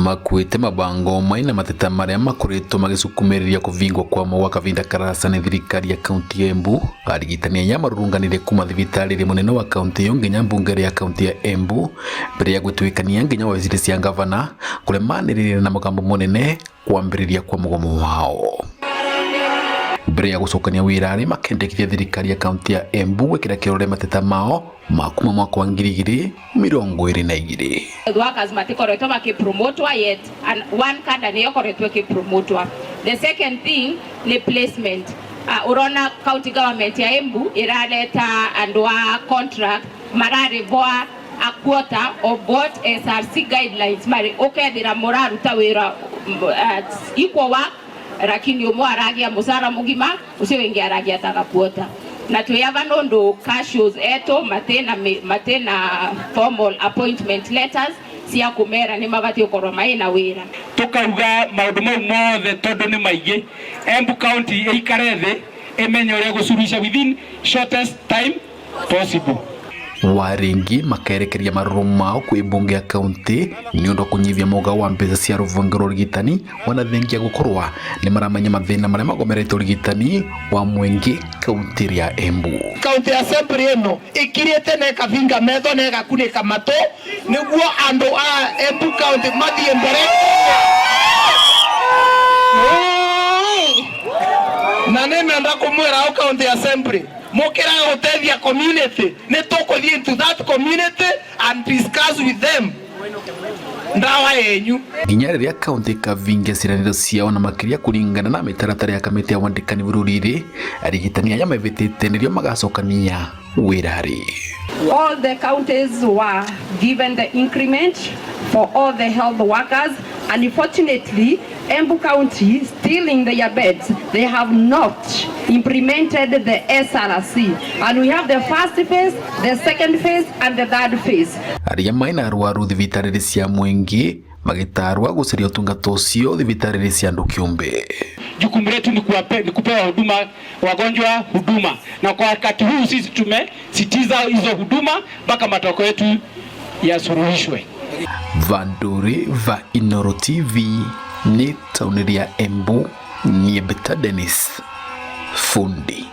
makuite mabango maina mateta maria makoretwo magisukumiria kuvingwa kwa mwa kavinda karasa ni thirikari ya kaunti ya Embu. Arigitani ya marurunganire kuma thibitari munene wa kaunti yo nginya mbunge ya kaunti ya Embu mbere ya gutwikania nginya waziri cia gavana kuremanirira na mugambo munene kwambiriria kwa mugomo wao. Mbere ya gucokania wirari makendekithia thirikari ya kaunti ya Embu gwikira kirore mateta mao makuma mwaka wa 2022. Workers matikoretwo makipromotwa yet and one card niyo koretwo kipromotwa. The second thing ni placement. Urona county government ya Embu iraleta andwa contract marare boa a quota of both SRC guidelines mari okethira moraru tawira equal work lakini umwe aragia musara mugima ucio wengi aragia taka quota na tuyava nondo cashews eto matena formal appointment letters cia kumera ni mabati ukorwa maina wira tukauga maundu mau mothe tondu ni maigi Embu County ikarethe emenye uria gusurisha within shortest time possible. Waringi makerekeria maruru mao kwi bunge ya kaunti ni undu kunyivia moga wa mbeca cia ruvunge rurigitani wanathengia gukorwa ni maramanya mathina maria magomerete urigitani wa mwengi kaunti ya Embu. Kaunti ya Assembly eno ikiriete na kavinga metho na gakunika mato niguo andu a Embu County mathie mbere na nenda kumwira au County Assembly mokera gutethia community ne tukuthie into that community and discuss with them ndawa yenyu nginya riria kaunti kavinge ciraniro ciao na makiria kuringana na mitaratara ya kamiti ya wandikani bururi arigitani aya mevitite nirio magacokania wirari. All the counties were given the increment for all the health workers, and unfortunately Embu County still in their beds they have not implemented the SRC, and we have the first phase, the second phase and the third phase. Aria maina arwaru thibitariri cia mwengi magitarwa guceria utungata ucio thibitariri cia andu kiumbe. Jukumu letu ni kupewa huduma wagonjwa huduma, na kwa wakati huu sisi tumesitiza hizo huduma mpaka matokeo yetu yasuluhishwe. Vanduri va Inoro TV ni tauniria Embu ni Beta Dennis Fundi.